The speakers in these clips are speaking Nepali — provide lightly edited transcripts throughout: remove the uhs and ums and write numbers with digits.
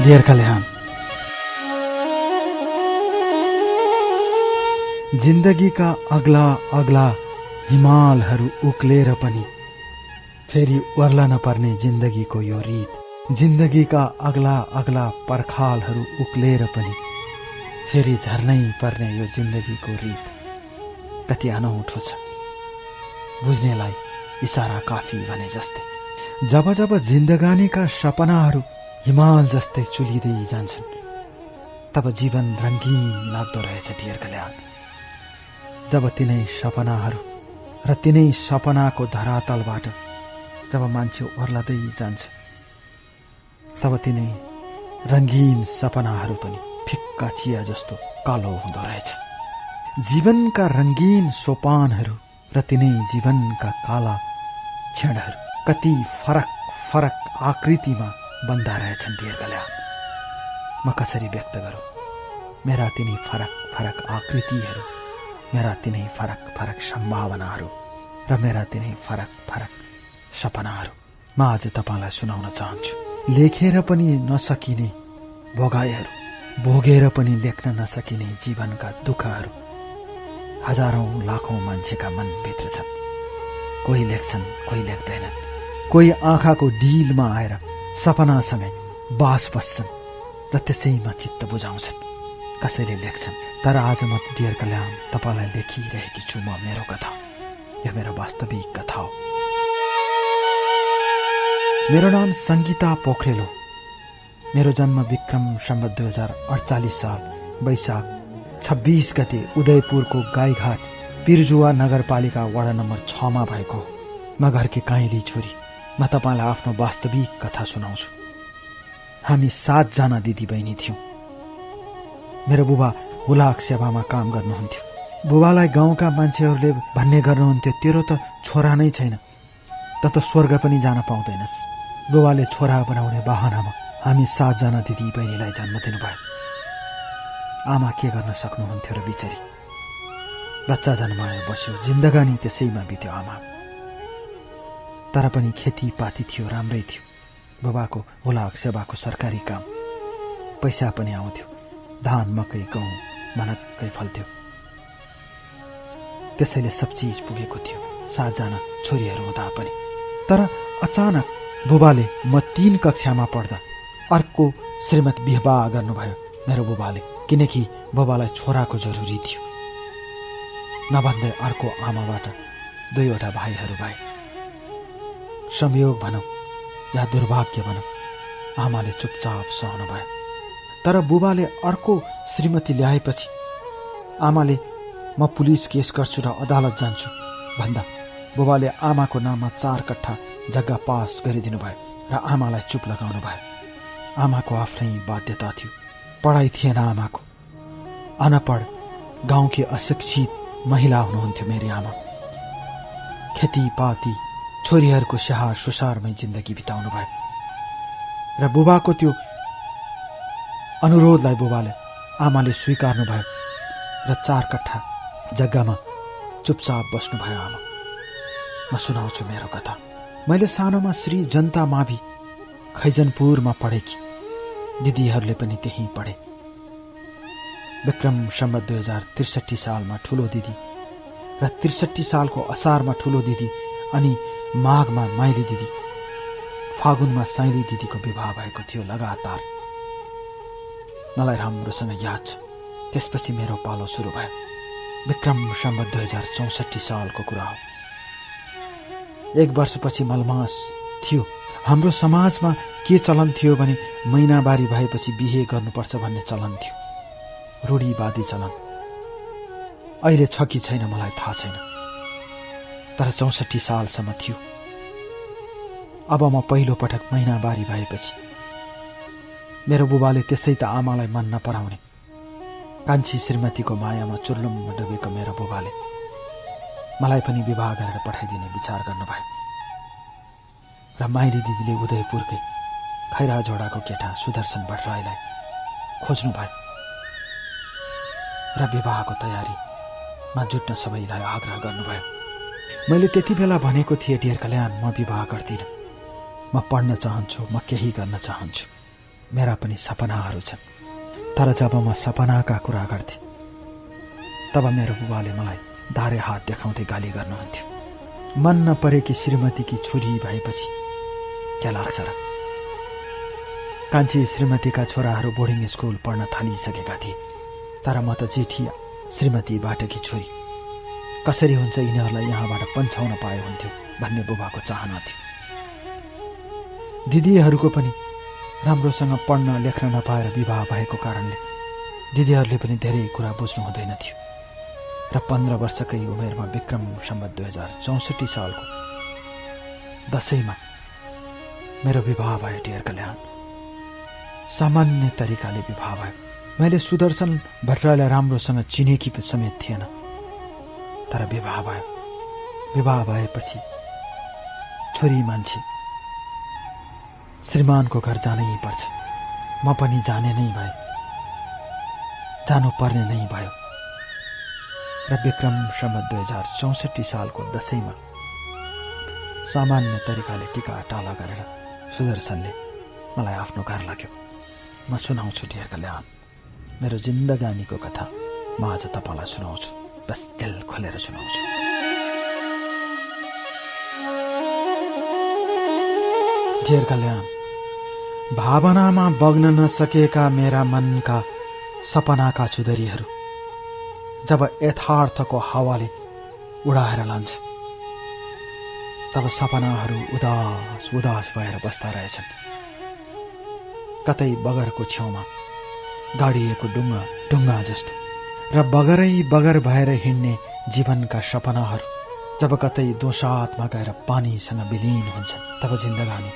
डियर कल्याण, जिन्दगीका अग्ला अग्ला हिमालहरू उक्लेर पनि फेरि ओर्लन पर्ने जिन्दगीको यो रीत, जिन्दगीका अग्ला अग्ला पर्खालहरू उक्लेर पनि फेरि झर्नै पर्ने यो जिन्दगीको रीत कति अनौठो छ, बुझ्नेलाई इशारा काफी भने जस्तै। जब जब जिन्दगानीका सपनाहरू हिमाल जस्तै चुलिँदै जान्छन्, तब जीवन रंगीन लाग्दो रहेछ डियर कल्याण। जब तिनै सपनाहरू र तिनै सपनाको धरातलबाट जब मान्छे ओर्लदै जान्छ, तब तिनै रंगीन सपनाहरू पनि फिक्का चिया जस्तो कालो हुँदो रहेछ। जीवनका रंगीन सोपानहरू र तिनै जीवनका काला क्षणहरू कति फरक फरक आकृतिमा बन्दा रहेछन् डियर कल्याण। म कसरी व्यक्त गरौँ मेरा तिनै फरक फरक आकृतिहरू, मेरा तिनै फरक फरक सम्भावनाहरू र मेरा तिनै फरक फरक सपनाहरू म आज तपाईलाई सुनाउन चाहन्छु। लेखेर पनि नसकिने भोगाइहरू, भोगेर पनि लेख्न नसकिने जीवनका दुःखहरू हजारौं लाखौं मान्छेका मनभित्र छन्। कोही लेख्छन्, कोही लेख्दैनन्, कोही आँखाको डिलमा आएर सपनासँगै बास बस्छन् र त्यसैमा चित्त बुझाउँछन्। कसैले लेख्छन्, तर आज म डियर कल्याण तपाईलाई लेखिरहेकी छु म मेरो कथा। यो मेरो वास्तविक कथा हो। मेरो नाम संगीता पोखरेल हो। मेरो जन्म विक्रम सम्वत 2048 साल वैशाख 26 गते उदयपुरको गाईघाट पिरजुवा नगरपालिका वडा नम्बर 6 मा भएको हो। म घरकी काइली छोरी। म तपाईलाई आफ्नो वास्तविक कथा सुनाउँछु। हामी 7 जना दिदी बहिनी थियौं। मेरो बुबा हुलाक सेवामा काम गर्नुहुन्थ्यो। बुबालाई गाउँका मान्छेहरूले भन्ने गर्नुहुन्थ्यो, तेरो त छोरा नै छैन, त स्वर्ग पनि जान पाउँदैनस्। बुबाले छोरा बनाउने बहानामा हामी 7 जना दिदी बहिनीलाई जन्म दिनुभयो। आमा के गर्न सक्नुहुन्थ्यो र बिचरी बच्चा जन्मायो, बस्यो, जिन्दगानी त्यसैमा बित्यो आमा। तर पनि खेतीपाती थियो, राम्रै थियो। बुबाको हुलाक सेवाको सरकारी काम, पैसा पनि आउँथ्यो। धान मकै गहुँ मनक्कै फल्थ्यो। त्यसैले सब चीज पुगेको थियो 7 जना छोरीहरू हुँदा पनि। तर अचानक बुबाले म 3 कक्षामा पढ्दा अर्को श्रीमत विवाह गर्नुभयो मेरो बुबाले, किनकि बुबालाई छोराको जरुरी थियो। नभन्दै अर्को आमाबाट 2वटा भाइहरू भए। संयोग भनौं या दुर्भाग्य भनौं, आमाले चुपचाप सहनु भयो। तर बुबाले अर्को श्रीमती ल्याएपछि आमाले म पुलिस केस गर्छु र अदालत जान्छु भन्दा बुबाले आमाको नाममा 4 कट्ठा जग्गा पास गरिदिनु भयो र आमालाई चुप लगाउनु भयो। आमाको आफ्नै बाध्यता थियो, पढाइ थिएन आमाको। अनपढ गाउँकी अशिक्षित महिला हुनुहुन्थ्यो मेरी आमा। खेतीपाती छोरीहरूको स्याहार सुसारमै जिन्दगी बिताउनु भयो र बुबाको त्यो अनुरोधलाई बुबाले आमाले स्वीकार्नु भयो र 4 कट्ठा जग्गामा चुपचाप बस्नुभयो आमा। म सुनाउँछु मेरो कथा। मैले सानोमा श्री जनता मावि खैजनपुरमा पढेकी, दिदीहरूले पनि त्यही पढे। विक्रम सम्वत 2063 सालमा ठुलो दिदी र 63 सालको असारमा ठुलो दिदी अनि माघमा माइली दिदी, फागुनमा साइली दिदीको विवाह भएको थियो लगातार। मलाई राम्रोसँग याद छ। त्यसपछि मेरो पालो सुरु भयो। विक्रम सम्वत 2064 सालको कुरा हो। 1 वर्षपछि मलमास थियो। हाम्रो समाजमा के चलन थियो भने महिनावारी भएपछि बिहे गर्नुपर्छ भन्ने चलन थियो, रूढीवादी चलन। अहिले छ कि छैन मलाई थाहा छैन, तर 64 सालसम्म थियो। अब म पहिलो पटक महिनावारी भएपछि मेरो बुबाले त्यसै त आमालाई मन नपराउने कान्छी श्रीमतीको मायामा चुर्लुम्म डुबेको मेरो बुबाले मलाई पनि विवाह गरेर पठाइदिने विचार गर्नुभयो र माइली दिदीले उदयपुरकै खैरा झोडाको केटा सुदर्शन भट्टराईलाई खोज्नु भयो र विवाहको तयारीमा जुट्न सबैलाई आग्रह गर्नुभयो। मैले त्यति बेला भनेको थिएँ, डियर कल्याण, म विवाह गर्दिन, म पढ्न चाहन्छु, म केही गर्न चाहन्छु। मेरा पनि सपनाहरू छन्। तर जब म सपनाका कुरा गर्थे तब मेरो बुबाले मलाई दारे हात देखाउँदै गाली गर्नुहुन्थ्यो। मन नपरेकी श्रीमतीकी छोरी भएपछि क्या लाग्छ र? कान्छी श्रीमतीका छोराहरू बोर्डिङ स्कुल पढ्न थालिसकेका थिए, तर म त जेठी श्रीमतीबाटकी छोरी। कसरी हुन्छ यिनीहरूलाई यहाँबाट पन्छाउन पाए हुन्थ्यो भन्ने बुबाको चाहना थियो। दिदीहरूको पनि राम्रोसँग पढ्न लेख्न नपाएर विवाह भएको कारणले दिदीहरूले पनि धेरै कुरा बुझ्नु हुँदैन थियो र 15 वर्षकै उमेरमा विक्रम सम्वत 2064 सालको दशैंमा मेरो विवाह भयो। डियर कल्याण, सामान्य तरिकाले विवाह भयो। मैले सुदर्शन भट्टराईलाई राम्रोसँग चिनेकी समेत थिएन, तर विवाह भयो। विवाह भएपछि छोरी मान्छे श्रीमानको घर जानै पर्छ। म पनि जाने नै भए, जानुपर्ने नै भयो र विक्रम सम्वत 2064 सालको दशैंमा सामान्य तरिकाले टिका टाला गरेर सुदर्शनले मलाई आफ्नो घर लाग्यो। म सुनाउँछु डियर कल्याण, मेरो जिन्दगानीको कथा म आज तपाईलाई सुनाउँछु। बस दिल खोलेर सुनाउँछु। डियर कल्याण, भावनामा बग्न नसकेका मेरा मनका सपनाका चुदरीहरू जब यथार्थको हावाले उडाएर लान्छ तब सपनाहरू उदास उदास भएर बस्दा रहेछन्। कतै बगरको छेउमा गाडिएको ढुङ्गा जस्तो र बगरै बगर भएर हिँड्ने जीवनका सपनाहरू जब कतै दोसातमा गएर पानीसँग विलीन हुन्छन् तब जिन्दगानी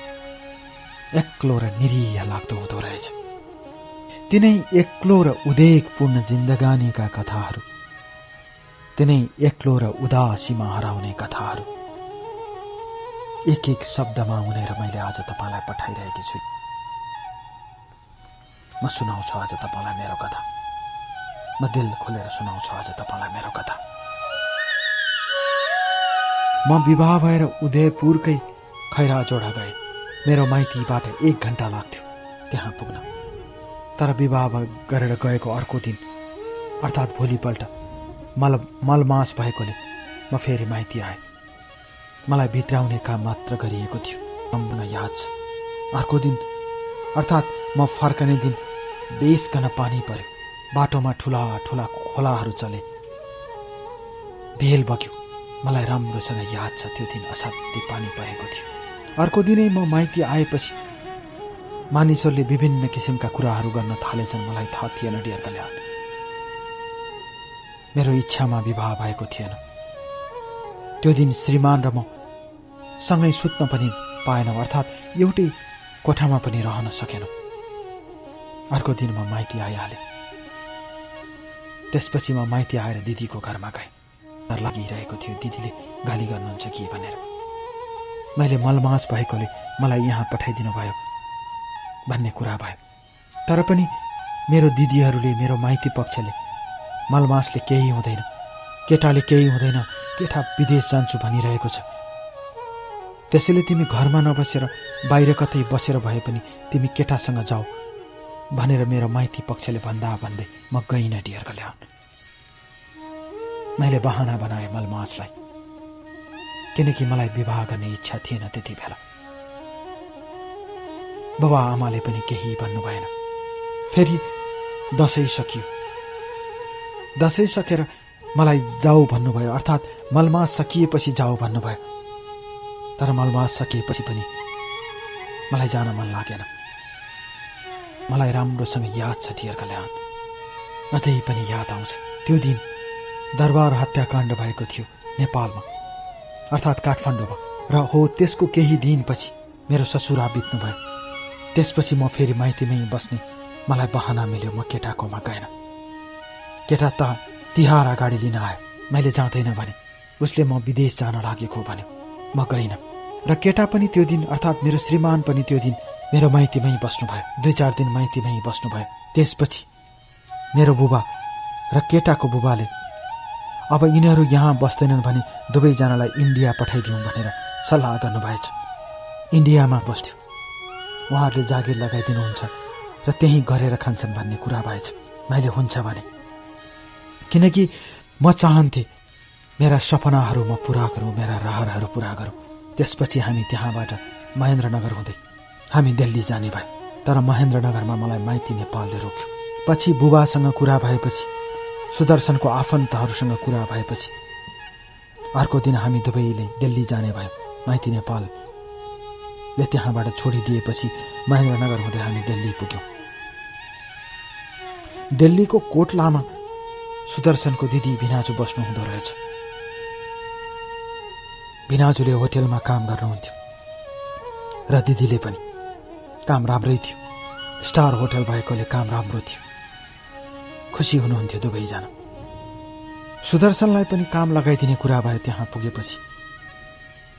एक्लो र निरीह लाग्दो हुँदो रहेछ। तिनै एक्लो र उदेकपूर्ण जिन्दगानीका कथाहरू, तिनै एक्लो र उदासीमा हराउने कथाहरू एक एक शब्दमा उनेर मैले आज तपाईलाई पठाइरहेकी छु। म सुनाउँछु आज तपाईलाई मेरो कथा। म दिल खोलेर सुनाउँछु आज तपाईलाई मेरो कथा। म विवाह भएर उदयपुरकै खैराजोडा गए। मेरो माइतीबाट 1 घण्टा लाग्थ्यो त्यहाँ पुग्न। तर विवाह गरेर गएको अर्को दिन अर्थात् भोलिपल्ट मलमास भएकोले म फेरि माइती आएँ। मलाई भित्राउने काम मात्र गरिएको थियो। मलाई याद छ, अर्को दिन अर्थात् म फर्कने दिन बेसकन पानी पर्यो। बाटोमा ठुला ठुला खोलाहरू चले, भेल बग्यो। मलाई राम्रोसँग याद छ त्यो दिन असाध्यै पानी परेको थियो। अर्को दिनै म माइती आएपछि मानिसहरूले विभिन्न किसिमका कुराहरू गर्न थालेछन्। मलाई थाहा थिएन डियर कल्याण, मेरो इच्छामा विवाह भएको थिएन। त्यो दिन श्रीमान र म सँगै सुत्न पनि पाएनौँ, अर्थात् एउटै कोठामा पनि रहन सकेनौँ। अर्को दिन म माइती आइहालेँ। त्यसपछि म माइती आएर दिदीको घरमा गएँ। डर लागिरहेको थियो दिदीले गाली गर्नुहुन्छ कि भनेर। मैले मलमास भएकोले मलाई यहाँ पठाइदिनु भयो भन्ने कुरा भयो। तर पनि मेरो दिदीहरूले, मेरो माइती पक्षले मलमासले केही हुँदैन, केटाले केही हुँदैन, केटा विदेश जान्छु भनिरहेको छ, त्यसैले तिमी घरमा नबसेर बाहिर कतै बसेर भए पनि तिमी केटासँग जाऊ भनेर मेरो माइती पक्षले भन्दा भन्दै म गइनँ डियर कल्याण। मैले बहाना बनाएँ मलमासलाई, किनकि मलाई विवाह गर्ने इच्छा थिएन त्यति बेला। बाबा आमाले पनि केही भन्नु भएन। फेरि दशैं सकियो। दशैं सकेर मलाई जाऊ भन्नुभयो, अर्थात् मलमास सकिएपछि जाऊ भन्नुभयो। तर मलमास सकिएपछि पनि मलाई जान मन लागेन। मलाई राम्रोसँग याद छ डियर कल्याण, अझै पनि याद आउँछ त्यो दिन दरबार हत्याकाण्ड भएको थियो नेपालमा, अर्थात् काठमाडौँमा। र हो त्यसको केही दिनपछि मेरो ससुरा बित्नु भयो। त्यसपछि म फेरि माइतीमै बस्ने मलाई बहाना मिल्यो। म केटाकोमा गएन। केटा त तिहार अगाडि लिन आयो। मैले जाँदैन भने। उसले म विदेश जान लागेको भन्यो। म गइनँ। र केटा पनि त्यो दिन, अर्थात् मेरो श्रीमान पनि त्यो दिन मेरो माइतीमै बस्नुभयो। 2-4 दिन माइतीमै बस्नुभयो। त्यसपछि मेरो बुबा र केटाको बुबाले अब यिनीहरू यहाँ बस्दैनन् भने दुवैजनालाई इन्डिया पठाइदिउँ भनेर सल्लाह गर्नुभएछ। इन्डियामा बस्थ्यो। उहाँहरूले जागिर लगाइदिनुहुन्छ र त्यही गरेर खान्छन् भन्ने कुरा भएछ। मैले हुन्छ भने, किनकि म चाहन्थे मेरा सपनाहरू म पूरा गरौँ, मेरा रहरहरू पूरा गरौँ। त्यसपछि हामी त्यहाँबाट महेन्द्रनगर हुँदै हामी दिल्ली जाने भयो। तर महेन्द्रनगरमा मलाई माइती नेपालले रोक्यो। पछि बुबासँग कुरा भएपछि, सुदर्शनको आफन्तहरूसँग कुरा भएपछि अर्को दिन हामी दुवैले दिल्ली जाने भयो। माइती नेपालले त्यहाँबाट छोडिदिएपछि महेन्द्रनगर हुँदै हामी दिल्ली पुग्यौँ। दिल्लीको कोटलामा सुदर्शनको दिदी भिनाजु बस्नु हुँदो रहेछ। भिनाजुले होटेलमा काम गर्नुहुन्थ्यो र दिदीले पनि। काम राम्रै थियो। स्टार होटल भएकोले काम राम्रो थियो। खुसी हुनुहुन्थ्यो दुवैजना। सुदर्शनलाई पनि काम लगाइदिने कुरा भयो त्यहाँ पुगेपछि,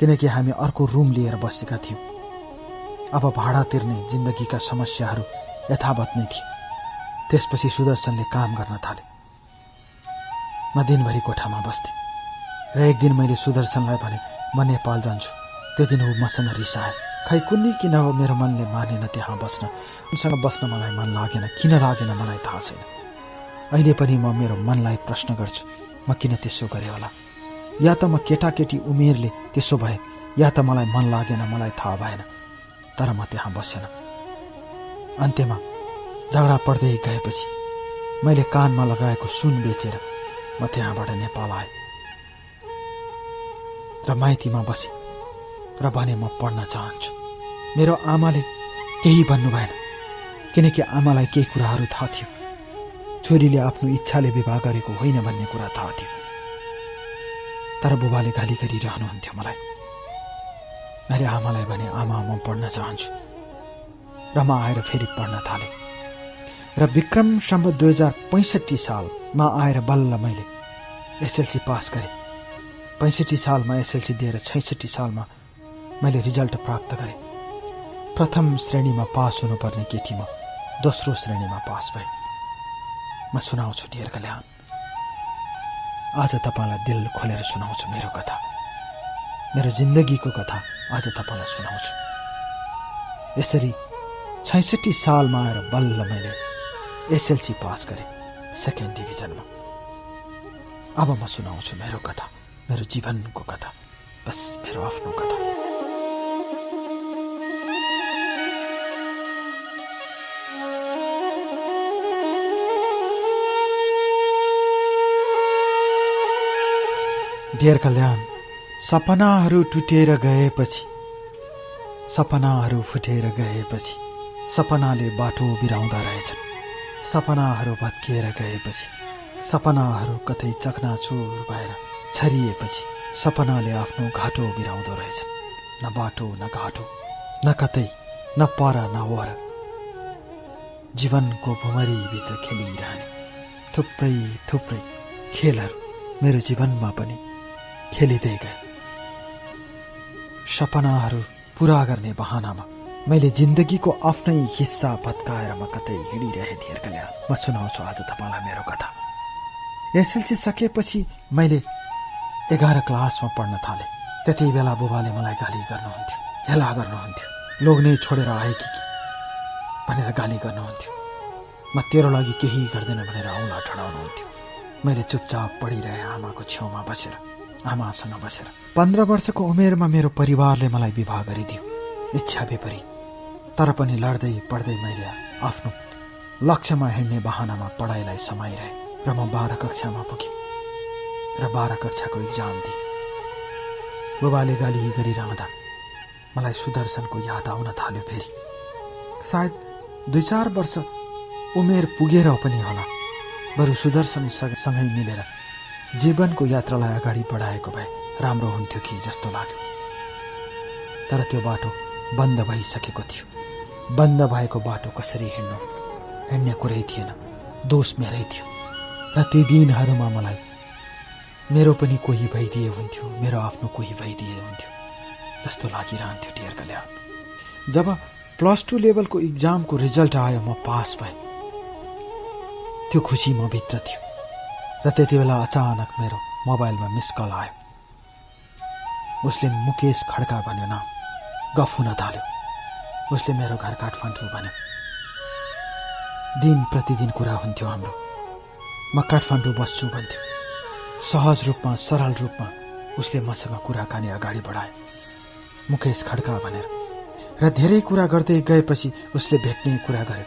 किनकि हामी अर्को रुम लिएर बसेका थियौँ। अब भाडा तिर्ने जिन्दगीका समस्याहरू यथावत नै थिए। त्यसपछि सुदर्शनले काम गर्न थाले। म दिनभरि कोठामा बस्थेँ र एक दिन मैले सुदर्शनलाई भने म नेपाल जान्छु। त्यो दिन ऊ मसँग रिसायो। खै कुन्नी किन हो मेरो मनले मानेन त्यहाँ बस्न। उनसँग बस्न मलाई मन लागेन। किन लागेन मलाई थाहा छैन। अहिले पनि म मेरो मनलाई प्रश्न गर्छु, म किन त्यसो गरेँ होला। या त म केटाकेटी उमेरले त्यसो भए, या त मलाई मन लागेन, मलाई थाहा भएन। तर म त्यहाँ बसेन। अन्त्यमा झगडा पर्दै गएपछि मैले कानमा लगाएको सुन बेचेर म त्यहाँबाट नेपाल आएँ र माइतीमा बसेँ र भने म पढ्न चाहन्छु। मेरो आमाले केही भन्नु भएन, किनकि आमालाई केही कुराहरू थाहा थियो। छोरीले आफ्नो इच्छाले विवाह गरेको होइन भन्ने कुरा थाहा थियो। तर बुबाले गाली गरिरहनुहुन्थ्यो मलाई। मैले आमालाई भने आमा म पढ्न चाहन्छु र म आएर फेरि पढ्न थालेँ। र विक्रम सम्वत 2065 सालमा आएर बल्ल मैले एसएलसी पास गरेँ। 65 सालमा एसएलसी दिएर 66 सालमा मैले रिजल्ट प्राप्त गरेँ। प्रथम श्रेणीमा पास हुनुपर्ने केटी म दोस्रो श्रेणीमा पास भएँ। म सुनाउँछु डियर कल्याण। आज तपाईँलाई दिल खोलेर सुनाउँछु मेरो कथा, मेरो जिन्दगीको कथा आज तपाईँलाई सुनाउँछु। यसरी 66 सालमा आएर बल्ल मैले एसएलसी पास गरेँ, सेकेन्ड डिभिजनमा। अब म सुनाउँछु मेरो कथा, मेरो जीवनको कथा, बस मेरो आफ्नो कथा। डियर कल्याण, सपनाहरू टुटेर गएपछि, सपनाहरू फुटेर गएपछि सपनाले बाटो बिराउँदा रहेछन्। सपनाहरू भत्किएर गएपछि, सपनाहरू कतै चकनाचुर भएर छरिएपछि सपनाले आफ्नो घाटो बिराउँदो रहेछन्। न बाटो न घाटो, न कतै, न पर न वर, जीवनको भुमरीभित्र खेलिरहने थुप्रै थुप्रै खेलहरू मेरो जीवनमा पनि खेलिँदै गए। सपनाहरू पूरा गर्ने बहानामा मैले जिन्दगीको आफ्नै हिस्सा भत्काएर म कतै हिँडिरहेँ। डियर कल्याण, म सुनाउँछु आज तपाईँलाई मेरो कथा। एसएलसी सकेपछि मैले 11 क्लासमा पढ्न थालेँ। त्यति बेला बुबाले मलाई गाली गर्नुहुन्थ्यो, हेला गर्नुहुन्थ्यो। लोग्ने छोडेर आएकी भनेर गाली गर्नुहुन्थ्यो। म तेरो लागि केही गर्दैन भनेर औँला ठडाउनुहुन्थ्यो। मैले चुपचाप पढिरहेँ आमाको छेउमा बसेर, आमासँग बसेर। 15 वर्षको उमेरमा मेरो परिवारले मलाई विवाह गरिदियो, इच्छा विपरीत। तर पनि लड्दै पढ्दै मैले आफ्नो लक्ष्यमा हिँड्ने बहानामा पढाइलाई समाइरहेँ र म 12 कक्षामा पुगेँ र 12 कक्षाको इक्जाम दिएँ। बुबाले गाली गरिरहँदा मलाई सुदर्शनको याद आउन थाल्यो। फेरि सायद 2-4 वर्ष उमेर पुगेर पनि होला, बरु सुदर्शनसँगै मिलेर जीवनको यात्रालाई अगाडि बढाएको भए राम्रो हुन्थ्यो कि जस्तो लाग्यो। तर त्यो बाटो बन्द भइसकेको थियो। बन्द भएको बाटो कसरी हिँड्ने कुरै थिएन, दोष मेरै थियो। र ती दिनहरूमा मलाई मेरो पनि कोही भइदिए हुन्थ्यो, मेरो आफ्नो कोही भइदिए हुन्थ्यो जस्तो लागिरहन्थ्यो। डियर कल्याण, जब +2 लेभलको इक्जामको रिजल्ट आयो, म पास भएँ। त्यो खुसी म भित्र थियो। र त्यति बेला अचानक मेरो मोबाइलमा मिस कल आयो। उसले मुकेश खड्का भन्यो नाम, गफ हुन थाल्यो। उसले मेरो घर काठमाडौँ भन्यो। दिन प्रतिदिन कुरा हुन्थ्यो हाम्रो। म काठमाडौँ बस्छु भन्थ्यो। सहज रूपमा सरल रूपमा उसले मसँग कुराकानी अगाडि बढाए, मुकेश खड्का भनेर। र धेरै कुरा गर्दै गएपछि उसले भेट्ने कुरा गर्यो।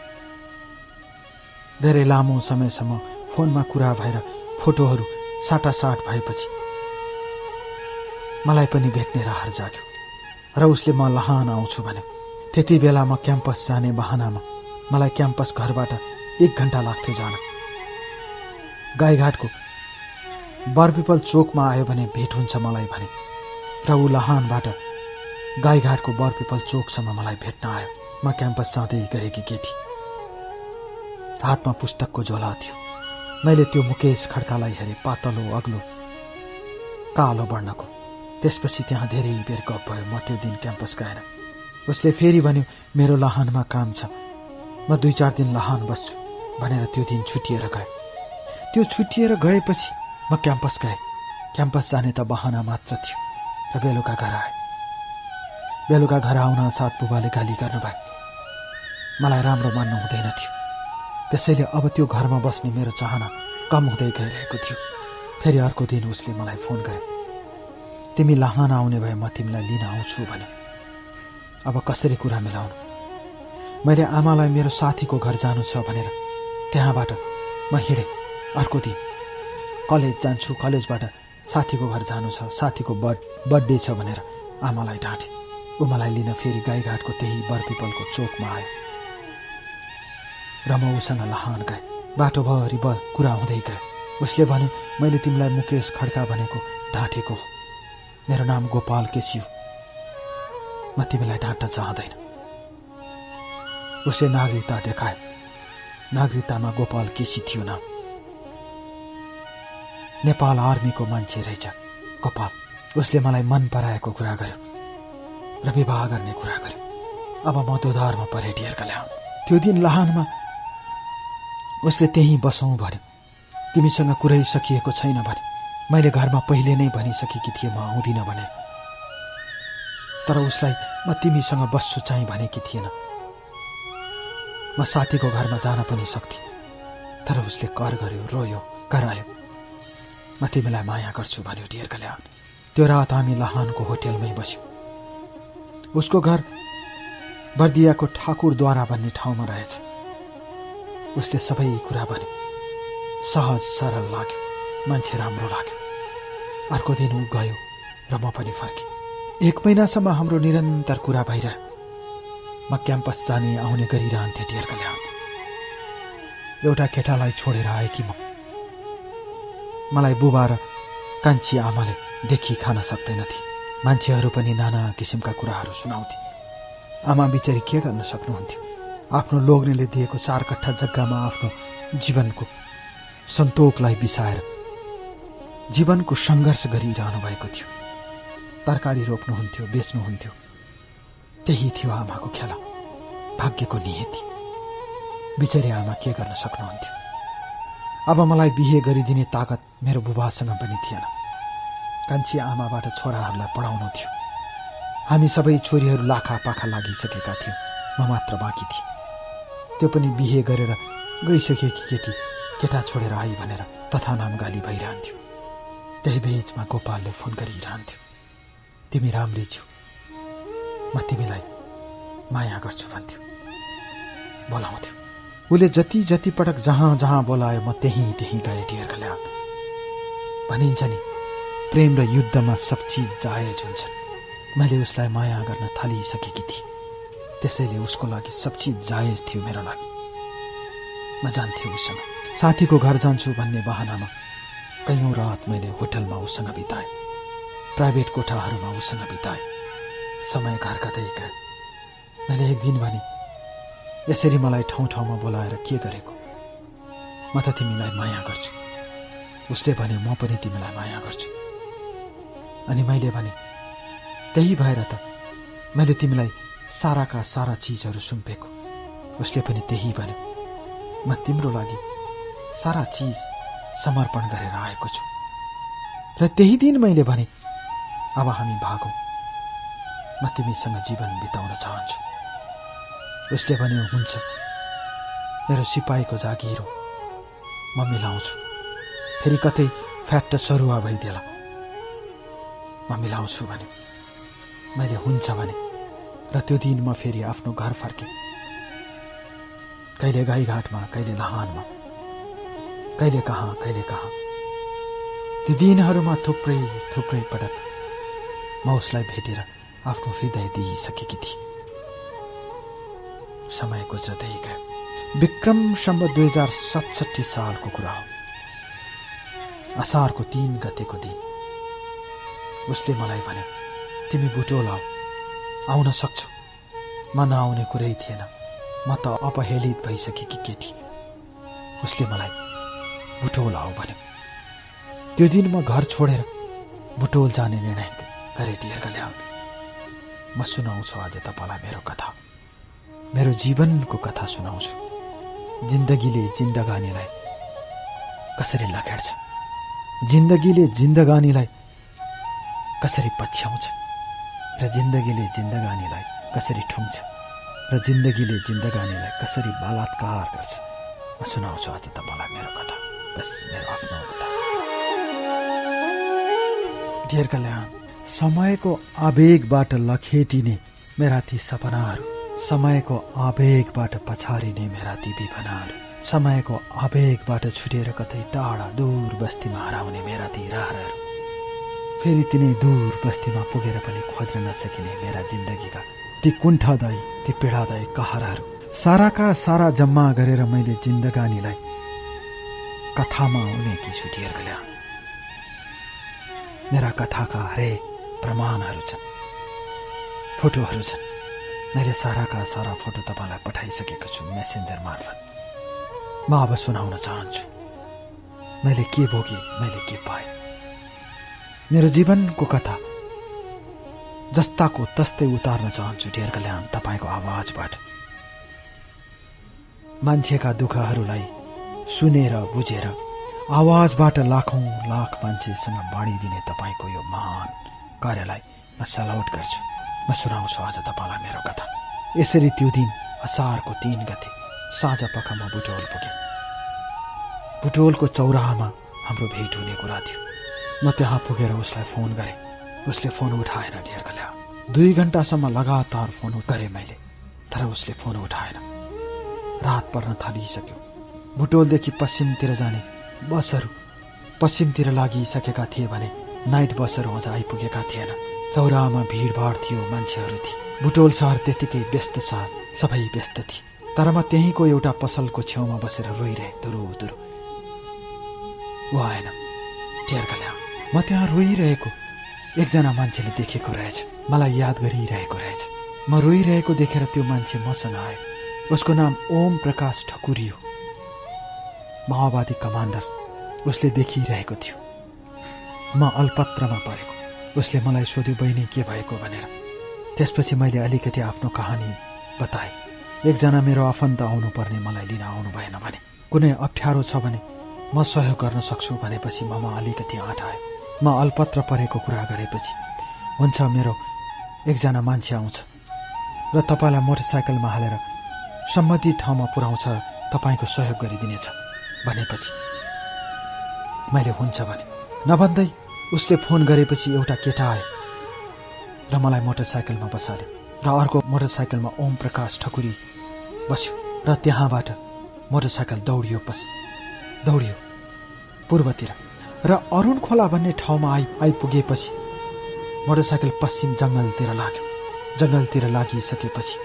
धेरै लामो समयसम्म फोनमा कुरा भएर फोटोहरू साटासाट भएपछि मलाई पनि भेट्ने रहर जाग्यो र उसले म लहान आउँछु भन्यो। त्यति बेला म क्याम्पस जाने बहानामा मलाई क्याम्पस घरबाट 1 घण्टा लाग्थ्यो जान। गाईघाटको बरपिपल चोकमा आयो भने भेट हुन्छ मलाई भने, र ऊ लहानबाट गाईघाटको बरपिपल चोकसम्म मलाई भेट्न आयो। म क्याम्पस जाँदै गरेकी केटी, हातमा पुस्तकको झोला थियो। मैले त्यो मुकेश खड्कालाई हेरेँ, पातलो अग्लो कालो वर्णको। त्यसपछि त्यहाँ धेरै बेर गफ भयो। म त्यो दिन क्याम्पस गएन। उसले फेरि भन्यो मेरो लहानमा काम छ, म 2-4 दिन लहान बस्छु भनेर त्यो दिन छुटिएर गयो। त्यो छुटिएर गएपछि म क्याम्पस गएँ। क्याम्पस जाने त बहाना मात्र थियो र बेलुका घर आएँ। बेलुका घर आउन साथ बुबाले गाली गर्नुभयो। मलाई राम्रो मान्नु हुँदैन थियो, त्यसैले अब त्यो घरमा बस्ने मेरो चाहना कम हुँदै गइरहेको थियो। फेरि अर्को दिन उसले मलाई फोन गर्यो, तिमी लहान आउने भए म तिमीलाई लिन आउँछु भन्यो। अब कसरी कुरा मिलाउनु? मैले आमालाई मेरो साथीको घर जानु छ भनेर त्यहाँबाट म हिँडेँ। अर्को दिन कलेज जान्छु, कलेजबाट साथीको घर जानु छ, साथीको बर्थडे छ भनेर आमालाई डाँटे। ऊ मलाई लिन फेरि गाईघाटको त्यही बरपिपलको चोकमा आयो र म उसँग लहान गएँ। बाटोभरि कुरा हुँदै गयो। उसले भन्यो मैले तिमीलाई मुकेश खड्का भनेको ढाँटेको हो, मेरो नाम गोपाल केसी हो, म तिमीलाई ढाँट्न चाहँदैन। उसले नागरिकता देखायो। नागरिकतामा गोपाल केसी थियो नाम। नेपाल आर्मीको मान्छे रहेछ गोपाल। उसले मलाई मन पराएको कुरा गर्यो र विवाह गर्ने कुरा गर्यो। अब म दोधारमा परे डियरका ल्याउँ। त्यो दिन लहानमा उसले त्यहीँ बसौँ भन्यो। तिमीसँग कुरै सकिएको छैन भने। मैले घरमा पहिले नै भनिसकेकी थिएँ म आउँदिन भने, तर उसलाई म तिमीसँग बस्छु चाहिँ भनेकी थिएन। म साथीको घरमा जान पनि सक्थेँ, तर उसले कर गर्यो, रोयो, करायो। म तिमीलाई माया गर्छु भन्यो डियर कल्याण। त्यो रात हामी लहानको होटेलमै बस्यौँ। उसको घर बर्दियाको ठाकुरद्वारा भन्ने ठाउँमा रहेछ। उसले सबै कुरा भन्यो। सहज सरल लाग्यो, मान्छे राम्रो लाग्यो। अर्को दिन ऊ गयो र म पनि फर्केँ। 1 महिनासम्म हाम्रो निरन्तर कुरा भइरह्यो। म क्याम्पस जाने आउने गरिरहन्थेँ डियर कल्याण। एउटा केटालाई छोडेर आएकी म। मलाई बुबा र कान्छी आमाले देखि खान सक्दैनथे। मान्छेहरू पनि नाना किसिमका कुराहरू सुनाउँथे। आमा बिचारी के गर्न सक्नुहुन्थ्यो? आफ्नो लोग्नेले दिएको 4 कट्ठा जग्गामा आफ्नो जीवनको सन्तोकलाई बिसाएर जीवनको सङ्घर्ष गरिरहनु भएको थियो। तरकारी रोप्नुहुन्थ्यो, बेच्नुहुन्थ्यो। त्यही थियो आमाको खेला, भाग्यको नियति। बिचारी आमा के गर्न सक्नुहुन्थ्यो? अब मलाई बिहे गरिदिने ताकत मेरो बुबासँग पनि थिएन। कान्छी आमाबाट छोराहरूलाई पढाउनु थियो। हामी सबै छोरीहरू लाखा पाखा लागिसकेका थियौँ। म मात्र बाँकी थिएँ। त्यो पनि बिहे गरेर गइसकेकी केटी केटा छोडेर आई भनेर तथा नाम गाली भइरहन्थ्यो। त्यही बीचमा गोपालले फोन गरिरहन्थ्यो, तिमी राम्री छौ, म तिमीलाई माया गर्छु भन्थ्यो, बोलाउँथ्यो। उसले जति जति पटक जहाँ जहाँ बोलायो म त्यहीँ त्यहीँ गएँ डियर कल्याण। भनिन्छ नि प्रेम र युद्धमा सब चिज जायज हुन्छन्। मैले उसलाई माया गर्न थालिसकेकी थिएँ, त्यसैले उसको लागि सब चिज जायज थियो मेरो लागि। म जान्थेँ उसँग। साथीको घर जान्छु भन्ने बहानामा कैयौँ रात मैले होटलमा उसँग बिताएँ, प्राइभेट कोठाहरूमा उसँग बिताएँ। समय घर्कदै गयो। मैले एक दिन भने यसरी मलाई ठाउँ ठाउँमा बोलाएर के गरेको? म त तिमीलाई माया गर्छु। उसले भने म पनि तिमीलाई माया गर्छु। अनि मैले भने त्यही भएर त मैले तिमीलाई साराका सारा चिजहरू सुम्पेको। उसले पनि त्यही भन्यो, म तिम्रो लागि सारा चिज समर्पण गरेर आएको छु। र त्यही दिन मैले भने अब हामी भागौँ, म तिमीसँग जीवन बिताउन चाहन्छु। उसले भन्यो हुन्छ, मेरो सिपाहीको जागिर हो, म मिलाउँछु। फेरि कतै फ्याट्ट सरुवा भइदेला, म मिलाउँछु भने मैले हुन्छ भने। र त्यो दिन म फेरि आफ्नो घर फर्केँ, कहिले गाईघाटमा, कहिले लहानमा, कहिले कहाँ कहिले कहाँ। ती दिनहरूमा थुप्रै थुप्रै पटक म उसलाई भेटेर आफ्नो हृदय दिइसकेकी थिएँ। समय गुज्रदै गयो। विक्रम सम्वत 2067 सालको कुरा हो। असारको 3 गतेको दिन उसले मलाई भन्यो, तिमी बुटोल आऊ, आउन सक्छौ। म नआउने कुरै थिएन, म त अपहेलित भइसकेकी केटी। उसले मलाई बुटोल आऊ भन्यो। त्यो दिन म घर छोडेर बुटोल जाने निर्णय गरेँ। डियर कल्याण, म सुनाउँछु आज तपाईँलाई मेरो कथा, मेरो जीवनको कथा सुनाउँछु। जिन्दगीले जिन्दगानीलाई कसरी लखेड्छ, जिन्दगीले जिन्दगानीलाई कसरी पछ्याउँछ, र जिन्दगीले जिन्दगानीलाई कसरी ठुङ्छ, र जिन्दगीले जिन्दगानीलाई कसरी बलात्कार गर्छ। म सुनाउँछु आज तपाईँलाई मेरो कथा, बस मेरो आफ्नो कथा। डियर कल्याण, समयको आवेगबाट लखेटिने मेरा ती सपनाहरू, समयको आवेगबाट पछारिने मेरा ती विपनाहरू, समयको आवेगबाट छुटेर कतै टाढा दूर बस्तीमा हराउने मेरा ती रहरहरू, फेरि तिनै दूर बस्तीमा पुगेर पनि खोज्न नसकिने मेरा जिन्दगीका ती कुण्ठादायी, ती पीडादायी कहरहरू, साराका सारा जम्मा गरेर मैले जिन्दगानीलाई कथामा उनेकी छु। डियर कल्याण, मेरा कथाका हरेक प्रमाणहरू छन्, फोटोहरू छन्। मैले साराका सारा फोटो तपाईँलाई पठाइसकेको छु मेसेन्जर मार्फत। म अब सुनाउन चाहन्छु मैले के भोगेँ, मैले के पाएँ। मेरो जीवनको कथा जस्ताको तस्तै उतार्न चाहन्छु डियर कल्याण तपाईँको आवाजबाट। मान्छेका दुःखहरूलाई सुनेर बुझेर आवाजबाट लाखौं लाख मान्छेसँग बाँडिदिने तपाईँको यो महान कार्यलाई म सलाउट गर्छु। म सुनाउँछु आज तपाईँलाई मेरो कथा। यसरी त्यो दिन असारको 3 गते साँझ पख म बुटोल पुगेँ। बुटोलको चौराहामा हाम्रो भेट हुने कुरा थियो। म त्यहाँ पुगेर उसलाई फोन गरेँ, उसले फोन उठाएन। डियर कल्याण, 2 घण्टासम्म लगातार फोन गरेँ मैले, तर उसले फोन उठाएन। रात पर्न थालिसक्यो। बुटोलदेखि पश्चिमतिर जाने बसहरू पश्चिमतिर लागिसकेका थिए भने नाइट बसहरू अझ आइपुगेका थिएन। चौराहामा भिडभाड थियो, मान्छेहरू थिए। बुटोल सहर त्यतिकै व्यस्त सहर, सबै व्यस्त थिए। तर म त्यहीँको एउटा पसलको छेउमा बसेर रोइरहेँ, दुरु दुरु। ऊ आएन। डियर कल्याण, म त्यहाँ रोइरहेको एकजना मान्छेले देखेको रहेछ, मलाई याद गरिरहेको रहेछ। म रोइरहेको देखेर त्यो मान्छे मसँग आयो। उसको नाम ओम प्रकाश ठकुरी हो, माओवादी कमान्डर। उसले देखिरहेको थियो म अल्पत्रमा परेको। उसले मलाई सोध्यो, बहिनी के भएको भनेर। त्यसपछि मैले अलिकति आफ्नो कहानी बताएँ। एकजना मेरो आफन्त आउनुपर्ने मलाई लिन आउनु भएन भने, कुनै अप्ठ्यारो छ भने म सहयोग गर्न सक्छु भनेपछि ममा अलिकति आँट आयो। म अल्पत्र परेको कुरा गरेपछि, हुन्छ मेरो एकजना मान्छे आउँछ र तपाईँलाई मोटरसाइकलमा हालेर सम्मति ठाउँमा पुर्याउँछ, तपाईँको सहयोग गरिदिनेछ भनेपछि मैले हुन्छ भने। नभन्दै उसले फोन गरेपछि एउटा केटा आयो र मलाई मोटरसाइकलमा बसाल्यो र अर्को मोटरसाइकलमा ओम प्रकाश ठकुरी बस्यो र त्यहाँबाट मोटरसाइकल दौडियो पूर्वतिर र अरुण खोला भन्ने ठाउँमा आइपुगेपछि मोटरसाइकल पश्चिम जङ्गलतिर लाग्यो। जङ्गलतिर लागिसकेपछि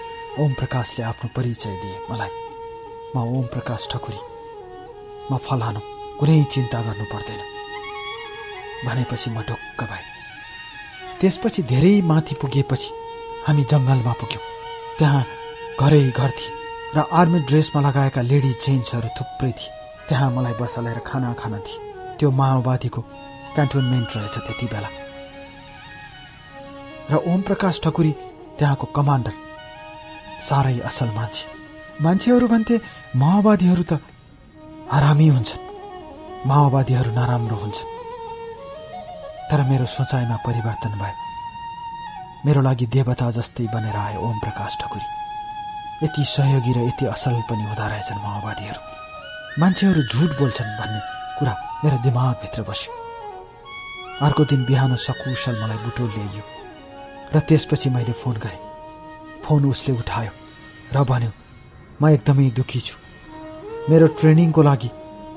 ओम प्रकाशले आफ्नो परिचय दिए मलाई। म ओम प्रकाश ठकुरी, म फलानु, कुनै चिन्ता गर्नु पर्दैन भनेपछि म ढुक्क भएँ। त्यसपछि धेरै माथि पुगेपछि हामी जङ्गलमा पुग्यौँ। त्यहाँ घरै घर थिए र आर्मी ड्रेसमा लगाएका लेडी जेन्ट्सहरू थुप्रै थिए। त्यहाँ मलाई बसालेर खाना खान थिए। त्यो माओवादीको क्यान्टोनमेन्ट रहेछ त्यति बेला। र ओम प्रकाश ठकुरी त्यहाँको कमान्डर, साह्रै असल मान्छे। मान्छेहरू भन्थे माओवादीहरू त हरामी हुन्छन्, माओवादीहरू नराम्रो हुन्छन्। तर मेरो सोचाइमा परिवर्तन भयो। मेरो लागि देवता जस्तै बनेर आयो ओम प्रकाश ठकुरी। यति सहयोगी र यति असल पनि हुँदा रहेछन् माओवादीहरू। मान्छेहरू झुट बोल्छन् भन्ने कुरा मेरो दिमागभित्र बस्यो। अर्को दिन बिहान सकुशल मलाई बुटोल ल्याइयो र त्यसपछि मैले फोन गरेँ। फोन उसले उठायो र भन्यो, म एकदमै दुखी छु, मेरो ट्रेनिङको लागि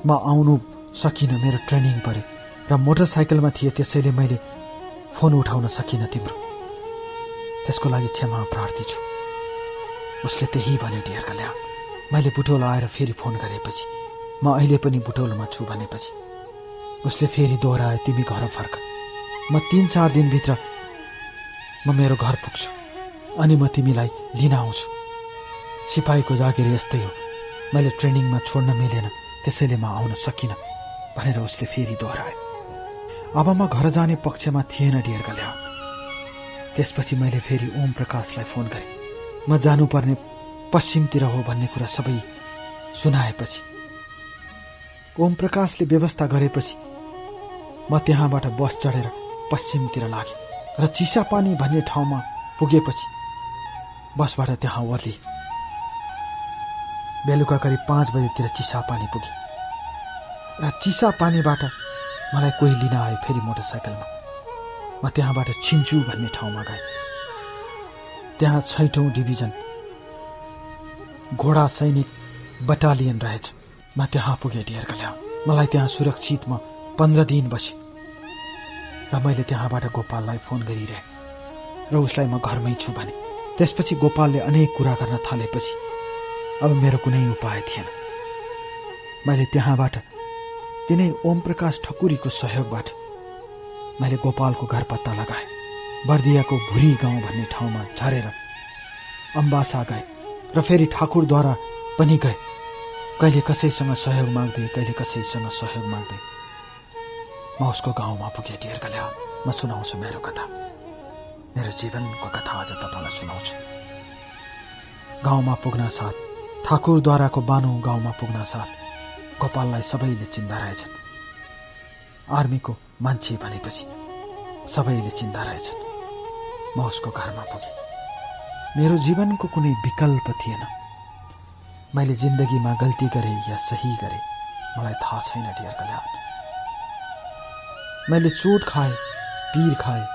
म आउनु सकिनँ, मेरो ट्रेनिङ पर्यो र मोटरसाइकलमा थिएँ, त्यसैले मैले फोन उठाउन सकिनँ तिम्रो, त्यसको लागि क्षमा प्रार्थी छु। उसले त्यही भन्यो डियर कल्याण। मैले बुटोल आएर फेरि फोन गरेपछि, म अहिले पनि बुटोलमा छु भनेपछि उसले फेरि दोहोऱ्यायो, तिमी घर फर्क, म 3-4 दिनभित्र म मेरो घर पुग्छु अनि म तिमीलाई लिन आउँछु। सिपाहीको जागिर यस्तै हो, मैले ट्रेनिङमा छोड्न मिलेन, त्यसैले म आउन सकिनँ भनेर उसले फेरि दोहोऱ्यायो। अब म घर जाने पक्षमा थिएन डियर कल्याण। त्यसपछि मैले फेरि ओम प्रकाशलाई फोन गरेँ। म जानुपर्ने पश्चिमतिर हो भन्ने कुरा सबै सुनाएपछि ओम प्रकाशले व्यवस्था गरेपछि म त्यहाँबाट बस चढेर पश्चिमतिर लागेँ र चिसापानी भन्ने ठाउँमा पुगेपछि बसबाट त्यहाँ ओर्लिएँ। बेलुका करिब 5 बजेतिर चिसापानी पुगेँ र चिसापानीबाट मलाई कोही लिन आयो फेरि मोटरसाइकलमा। म त्यहाँबाट छिन्चु भन्ने ठाउँमा गएँ। त्यहाँ 6औं डिभिजन घोडा सैनिक बटालियन रहेछ। म त्यहाँ पुगेँ डियर कल्याण। मलाई त्यहाँ सुरक्षित म 15 दिन बसेँ र मैले त्यहाँबाट गोपाललाई फोन गरिरहेँ र उसलाई म घरमै छु भने। त्यसपछि गोपालले अनेक कुरा गर्न थालेपछि अब मेरो कुनै उपाय थिएन। मैले त्यहाँबाट तिनै ओम प्रकाश ठकुरीको सहयोगबाट मैले गोपालको घर पत्ता लगाएँ। बर्दियाको भुरी गाउँ भन्ने ठाउँमा झरेर अम्बासा गए र फेरि ठाकुरद्वारा पनि गए। कहिले कसैसँग सहयोग माग्दै, कहिले कसैसँग सहयोग माग्दै म उसको गाउँमा पुगेँ डियर कल्याण। म सुनाउँछु मेरो कथा, मेरो जीवनको कथा आज तपाईँलाई सुनाउँछु। गाउँमा पुग्न साथ, ठाकुरद्वाराको बानु गाउँमा पुग्न साथ गोपाललाई सबैले चिन्दा रहेछन्। आर्मीको मान्छे भनेपछि सबैले चिन्दा रहेछन्। म उसको घरमा पुगेँ। मेरो जीवनको कुनै विकल्प थिएन। मैले जिन्दगीमा गल्ती गरेँ या सही गरेँ मलाई थाहा छैन डियर कल्याण। मैले चोट खाएँ, पीर खाएँ,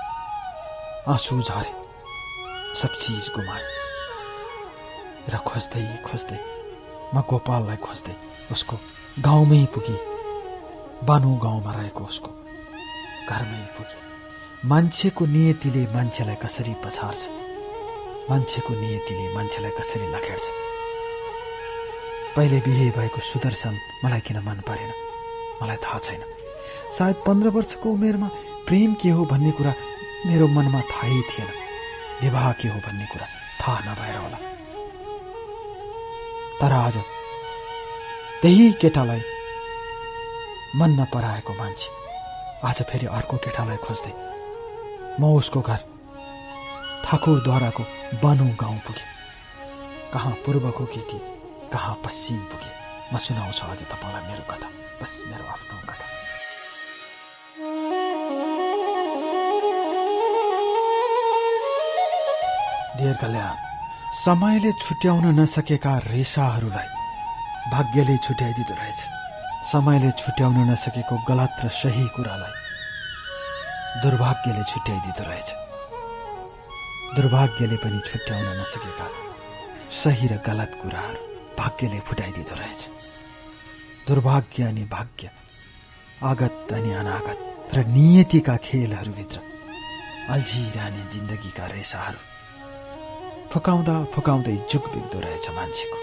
आँसु झारे, सब चीज गुमाएँ र खोज्दै खोज्दै म गोपाललाई खोज्दै उसको गाउँमै पुगेँ। बानु गाउँमा रहेको उसको घरमै पुगेँ। मान्छेको नियतिले मान्छेलाई कसरी पछार्छ, मान्छेको नियतिले मान्छेलाई कसरी लखेड्छ। पहिले बिहे भएको सुदर्शन मलाई किन मन परेन मलाई थाहा छैन। सायद 15 वर्षको उमेरमा प्रेम के हो भन्ने कुरा मेरो मनमा थाहै थिएन। विवाह के हो भन्ने कुरा थाहा नभएर होला। तर आज त्यही केटालाई मन नपराएको मान्छे आज फेरि अर्को केटालाई खोज्दै म उसको घर ठाकुरद्वाराको बानु गाउँ पुगेँ। कहाँ पूर्वको केटी, कहाँ पश्चिम पुगेँ। म सुनाउँछु आज तपाईँलाई मेरो कथा, बस मेरो आफ्नो कथा। डियर कल्याण, समयले छुट्याउन नसकेका रेसाहरूलाई भाग्यले छुट्याइदिँदो रहेछ। समयले छुट्याउन नसकेको गलत र सही कुरालाई दुर्भाग्यले छुट्याइदिँदो रहेछ। दुर्भाग्यले पनि छुट्याउन नसकेका सही र गलत कुराहरू भाग्यले फुटाइदिँदो रहेछ। दुर्भाग्य अनि भाग्य, आगत अनि अनागत र नियतिका खेलहरूभित्र अल्झिरहने जिन्दगीका रेसाहरू फुकाउँदा फुकाउँदै जुग बिग्दो रहेछ मान्छेको।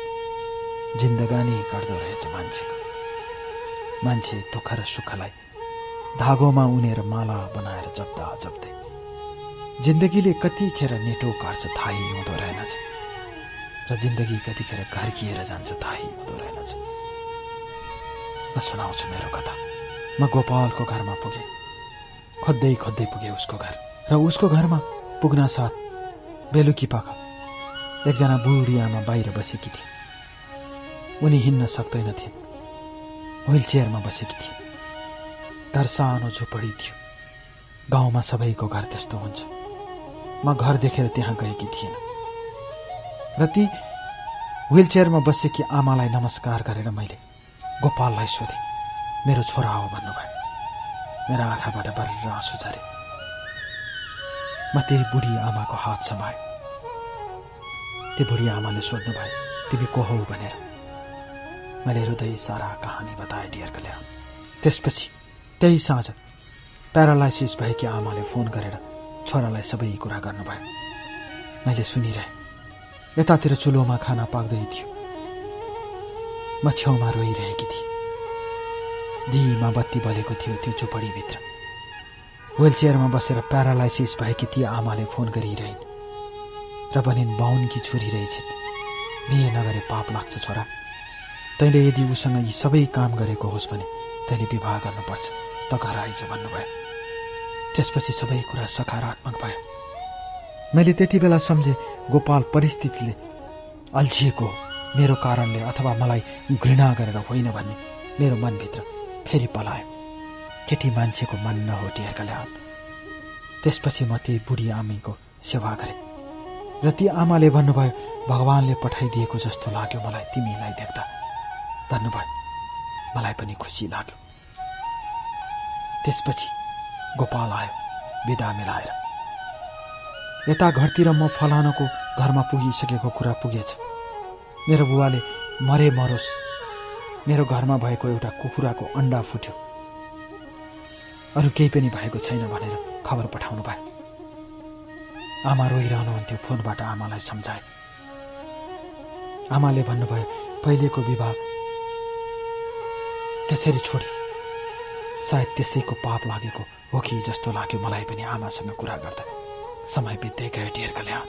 जिन्दगानी गर्दो रहेछ मान्छेको। मान्छे दुःख र सुखलाई धागोमा उनेर माला बनाएर जप्दा जप्दै जिन्दगीले कतिखेर नेटो काट्छ थाहै हुँदो रहेनछ र जिन्दगी कतिखेर घर्किएर जान्छ थाहै हुँदो रहेनछ। म सुनाउँछु मेरो कथा। म गोपालको घरमा पुगेँ। खोज्दै खोज्दै पुगेँ उसको घर र उसको घरमा पुग्न साथ बेलुकी पख एकजना बुढी आमा बाहिर बसेकी थिए। उनी हिँड्न सक्दैनथिन्, व्हील चेयरमा बसेकी थिए। घर सानो झुपडी थियो। गाउँमा सबैको घर त्यस्तो हुन्छ। म घर देखेर त्यहाँ गएकी थिएन र ती व्हीलचेयरमा बसेकी आमालाई नमस्कार गरेर मैले गोपाललाई सोधेँ। मेरो छोरा हो भन्नुभयो। मेरा आँखाबाट बर्र आँसु झरे। म तेरी बुढी आमाको हात समाएँ। ती बुढी आमाले सोध्नुभयो, तिमी को हौ भनेर। मैले हृदय सारा कहानी बताएँ डियर कल्याण। त्यसपछि त्यही साँझ प्यारालाइसिस भएकी आमाले फोन गरेर छोरालाई सबै कुरा गर्नुभयो। मैले सुनिरहेँ। यतातिर चुलोमा खाना पाक्दै थियो। म छेउमा रोइरहेकी थिएँ। दिमा बत्ती बलेको थियो त्यो झुपडीभित्र। व्हीलचेयरमा बसेर प्यारालाइसिस भएकी ती आमाले फोन गरिरहन् र भनिन्, बाहुनकी छोरी रहेछन्, बिहे नगरे पाप लाग्छ छोरा। तैँले यदि उसँग यी सबै काम गरेको होस् भने तैँले विवाह गर्नुपर्छ, त घर आइज भन्नुभयो। त्यसपछि सबै कुरा सकारात्मक भयो। मैले त्यति बेला सम्झेँ गोपाल परिस्थितिले अल्झिएको हो, मेरो कारणले अथवा मलाई घृणा गरेर होइन भन्ने मेरो मनभित्र फेरि पलायो। केटी मान्छेको मन नहो डियर कल्याण। त्यसपछि म ती बुढी आमीको सेवा गरेँ र ती आमाले भन्नुभयो, भगवानले पठाइदिएको जस्तो लाग्यो मलाई तिमीलाई देख्दा भन्नुभयो। मलाई पनि खुसी लाग्यो। त्यसपछि गोपाल आयो बिदा मिलाएर। यता घरतिर म फलानाको घरमा पुगिसकेको कुरा पुगेछ। मेरो बुवाले मरे मरोस् मेरो घरमा भएको एउटा कुखुराको अन्डा फुट्यो, अरू केही पनि भएको छैन भनेर खबर पठाउनु भयो। आमा रोइरहनुहुन्थ्यो। फोनबाट आमालाई सम्झाए। आमाले भन्नुभयो, पहिलेको विवाह त्यसरी छोडी सायद त्यसैको पाप लागेको हो कि जस्तो लाग्यो मलाई पनि आमासँग कुरा गर्दा। समय बित्दै गयो डियर कल्याण।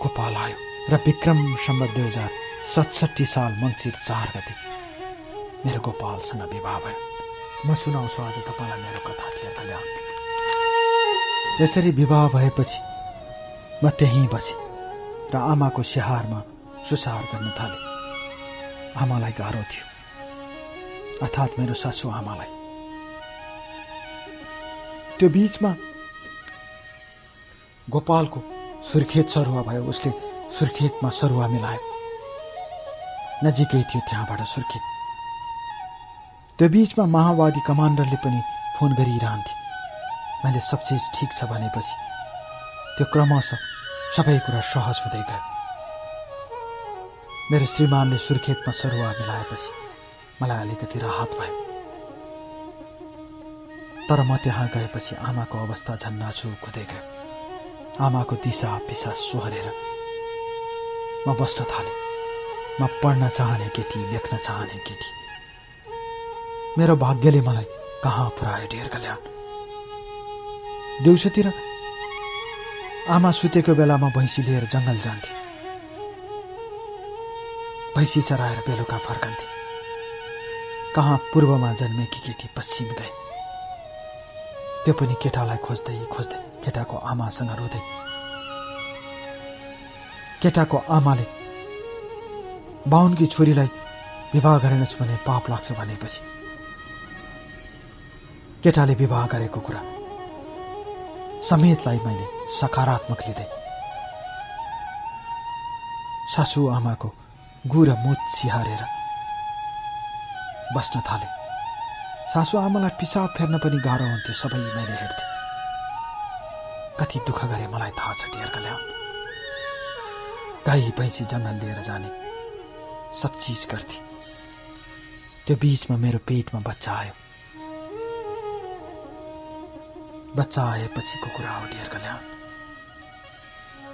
गोपाल आयो र विक्रम सम्वत 2067 साल मङ्सिर 4 गते मेरो गोपालसँग विवाह भयो। म सुनाउँछु आज तपाईँलाई मेरो कथा डियर कल्याण। यसरी विवाह भएपछि म त्यहीँ बसेँ र आमाको स्याहारमा सुसार गर्न थालेँ। आमालाई गाह्रो थियो, अर्थात् मेरो सासु आमालाई। त्यो बीचमा गोपालको सुर्खेत सरुवा भयो। उसले सुर्खेतमा सरुवा मिलायो। नजिकै थियो त्यहाँबाट सुर्खेत। त्यो बीचमा माओवादी कमान्डरले पनि फोन गरिरहन्थे। मैले सब चिज ठिक छ भनेपछि त्यो क्रमशः सबै कुरा सहज हुँदै गयो। मेरो श्रीमानले सुर्खेतमा सरुवा मिलाएपछि मलाई अलिकति राहत भयो। तर म त्यहाँ गएपछि आमाको अवस्था झन् नाजुक हुँदै गयो। आमाको दिशा पिसा सोहोरेर म बस्न थालेँ। म पढ्न चाहने केटी, लेख्न चाहने केटी। मेरो भाग्यले मलाई कहाँ पुर्यायो डियर कल्याण। दिउँसोतिर आमा सुतेको बेलामा भैँसी लिएर जङ्गल जान्थे। भैँसी चराएर बेलुका फर्कन्थे। कहाँ पूर्वमा जन्मेकी केटी पश्चिम गए। त्यो पनि केटालाई खोज्दै खोज्दै केटाको आमासँग रुँदै। केटाको आमाले बाहुनकी छोरीलाई विवाह गरेनस् भने पाप लाग्छ भनेपछि केटाले विवाह गरेको कुरा समेतलाई मैले सकारात्मक लिँदै सासू आमाको गु र मुत सिहारेर बस्न थाले। सासू आमालाई पिसाब फेर्न पनि गाह्रो हुन्थ्यो। सबै मैले हेर्थेँ। कति दुःख गरे मलाई थाहा छ डियर कल्याण। गाई भैँसी जङ्गल लिएर जाने सब चिज गर्थे। त्यो बीचमा मेरो पेटमा बच्चा आयो। बच्चा आएपछिको कुरा हो डियर कल्याण।